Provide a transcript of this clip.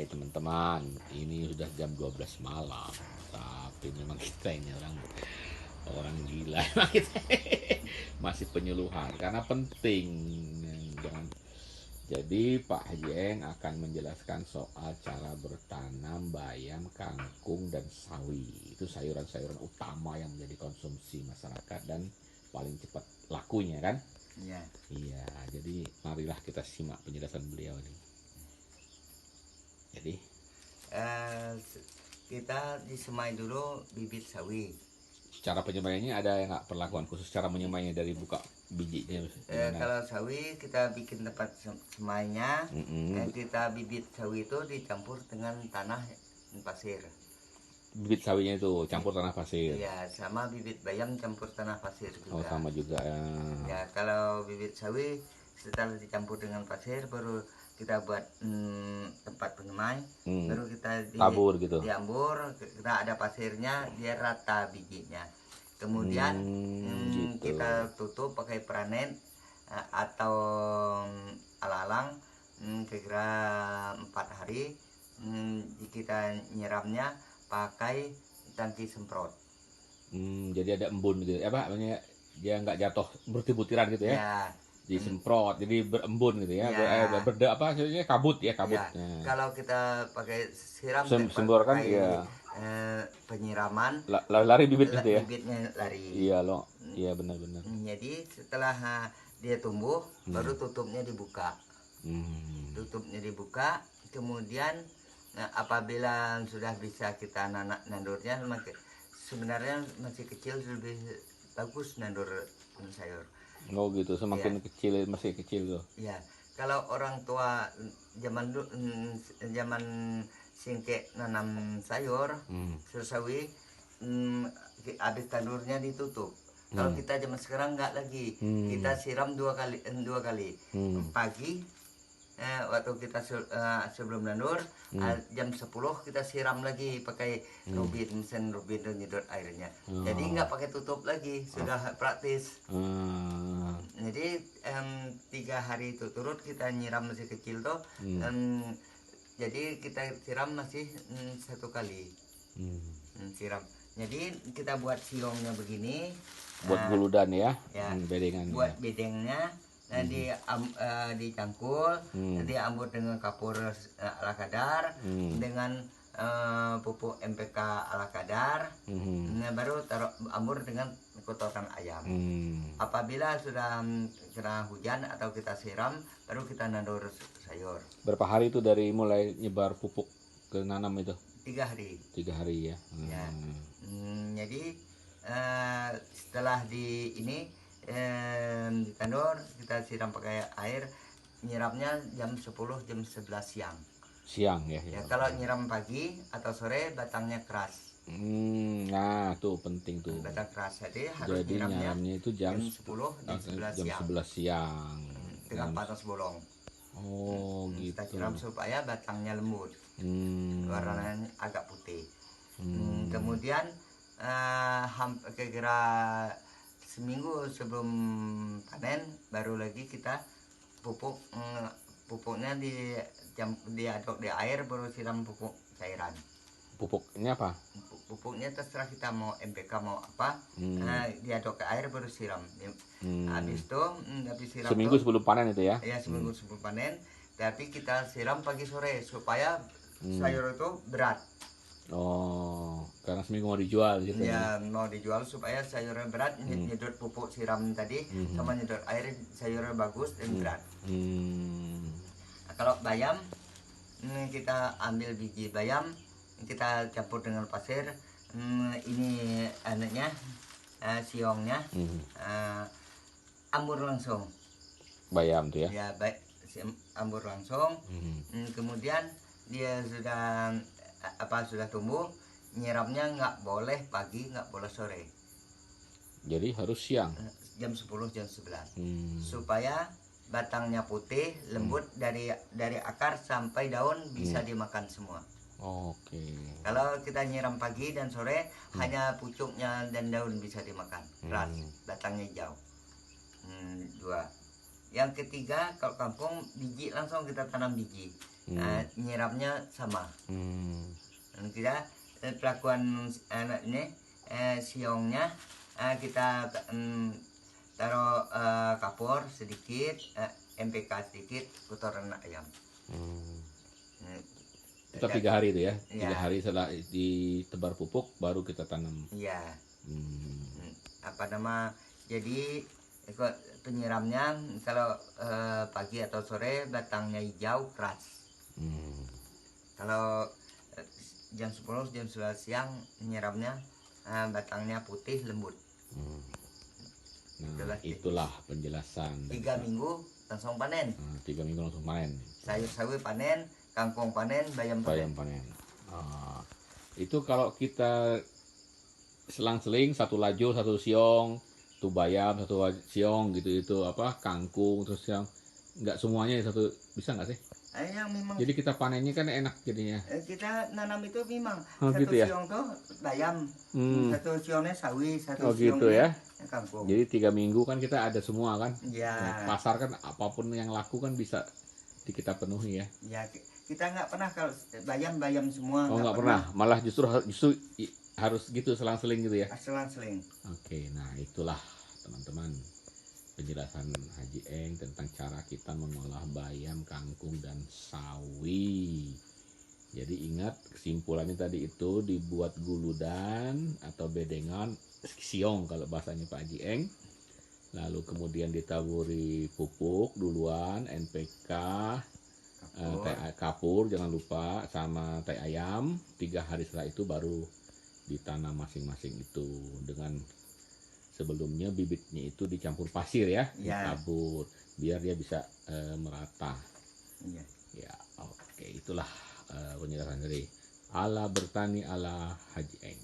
Hai teman-teman, ini sudah jam 12 malam. Tapi memang kita ini orang gila memang kita. Masih penyuluhan karena penting. Jangan. Jadi Pak Hajeng akan menjelaskan soal cara bertanam bayam, kangkung, dan sawi. Itu sayuran-sayuran utama yang menjadi konsumsi masyarakat dan paling cepat lakunya kan? Iya. Iya, jadi marilah kita simak penjelasan beliau ini. Jadi Kita disemai dulu bibit sawi. cara penyemaiannya ada yang nggak perlakuan khusus cara menyemainya dari buka bijinya gimana? Kalau sawi kita bikin tempat semainya, Mm-mm. kita bibit sawi itu dicampur dengan tanah pasir. Bibit sawinya itu campur tanah pasir. Iya, sama bibit bayam campur tanah pasir Oh juga. sama juga ya. Ya, kalau bibit sawi setelah dicampur dengan pasir baru kita buat tempat penyemai, baru kita Tabur gitu. diambur, kita ada pasirnya, dia rata bijinya. Kemudian Gitu. kita tutup pakai pranet atau alalang, kira-kira 4 hari. Kita nyiramnya pakai tangki semprot. Jadi ada embun gitu. Apa namanya? Dia nggak jatuh berbutir-butiran gitu ya. Ya, Disemprot jadi berembun gitu ya. Ya. Apa maksudnya kabut ya, kabut. ya. Ya. Kalau kita pakai siram, Sembor kan pakai ya. penyiraman, Lari bibit gitu ya. bibitnya lari. Iya loh. Iya benar-benar. Jadi setelah dia tumbuh, baru tutupnya dibuka. Tutupnya dibuka, kemudian apabila sudah bisa kita nandurnya, sebenarnya masih kecil lebih bagus nandur sayur. Oh gitu, semakin kecil masih kecil tuh. Ya, kalau orang tua zaman zaman singke nanam sayur, sawi, habis tandurnya ditutup. Kalau kita zaman sekarang nggak lagi, kita siram dua kali. Pagi, waktu kita sebelum nandur, jam 10 kita siram lagi pakai mesin rubin itu nyedot airnya. Jadi nggak pakai tutup lagi, sudah praktis. Jadi 3 hari itu turut kita nyiram masih kecil tuh, jadi kita siram masih 1 kali siram. Jadi kita buat siongnya begini. Buat guludan ya, bedengan. Buat bedengnya, dicangkul, diambur dengan kapur ala kadar, dengan pupuk MPK ala kadar, baru taruh ambur dengan kotoran ayam. Apabila sudah kena hujan atau kita siram, baru kita nandur sayur. Berapa hari itu dari mulai nyebar pupuk ke nanam itu? 3 hari. 3 hari ya. Ya. Jadi setelah ditandur, kita siram pakai air, nyiramnya jam 10 jam 11 siang. Siang ya. Kalau nyiram pagi atau sore batangnya keras. Nah tuh penting tuh. Batang keras, jadi harus nyiramnya itu jam 10 jam 11 siang. Dengan panas bolong. Oh gitu. Kita siram supaya batangnya lembut, warnanya agak putih. Kemudian kira-kira seminggu sebelum panen baru lagi kita pupuknya diaduk di air, baru siram pupuk cairan. Pupuknya apa? Pupuknya terserah kita mau MPK mau apa, diaduk ke air baru siram. Habis itu habis siram seminggu sebelum panen itu ya? Ya, seminggu sebelum panen. Tapi kita siram pagi sore supaya sayur itu berat. Oh, karena seminggu mau dijual gitu ya? Mau dijual supaya sayurnya berat, nyedot pupuk siram tadi sama nyedot air, sayurnya bagus dan berat. Nah, kalau bayam, kita ambil biji bayam, kita campur dengan pasir, ini anaknya, siongnya, ambur langsung. Bayam tuh ya? Ya, ambur langsung. Kemudian dia sudah tumbuh, nyiramnya nggak boleh pagi, nggak boleh sore. Jadi harus siang? Jam 10 jam 11 supaya batangnya putih, lembut, dari akar sampai daun bisa dimakan semua. Oke. Kalau kita nyiram pagi dan sore, hanya pucuknya dan daun bisa dimakan. Keras, batangnya hijau. 2. Yang ketiga kalau kangkung biji langsung kita tanam biji. Nah, nyiramnya sama. Dan kita pelakuan ini siongnya kita taruh kapur sedikit, MPK sedikit, kotoran ayam. Kita 3 hari itu ya, Iya. 3 hari setelah ditebar pupuk baru kita tanam. Iya. Jadi ikut penyiramnya kalau pagi atau sore batangnya hijau keras. Kalau jam 10 jam 11 siang nyiramnya batangnya putih lembut. Nah, itulah penjelasan. 3 minggu langsung panen. 3 minggu langsung panen. Sayur sawi panen, kangkung panen, bayam panen. Itu kalau kita selang-seling, satu lajur, satu siong, satu bayam, satu siong gitu, itu apa, kangkung, terus yang nggak semuanya satu, bisa nggak sih? Yang memang Jadi kita panennya kan enak jadinya. kita nanam itu memang Gitu satu ya? siong tuh bayam, satu siongnya sawi, satu Gitu siongnya ya. kangkung. Jadi 3 minggu kan kita ada semua kan. Ya. Pasar kan apapun yang laku kan bisa kita penuhi ya. Ya, kita nggak pernah kalau bayam semua. Oh, nggak pernah. Malah justru harus gitu selang-seling gitu ya. Selang-seling. Oke, nah itulah teman-teman penjelasan Haji Eng tentang cara kita mengolah bayam, kangkung, dan sawi. Jadi ingat kesimpulannya tadi itu dibuat guludan atau bedengan, siong kalau bahasanya Pak Haji Eng. Lalu kemudian ditaburi pupuk duluan, NPK, kapur jangan lupa, sama tai ayam. 3 hari setelah itu baru ditanam masing-masing itu. Dengan sebelumnya bibitnya itu dicampur pasir ya, ditabur biar dia bisa merata. Ya, oke, itulah penjelasan dari ala bertani ala Haji Eng.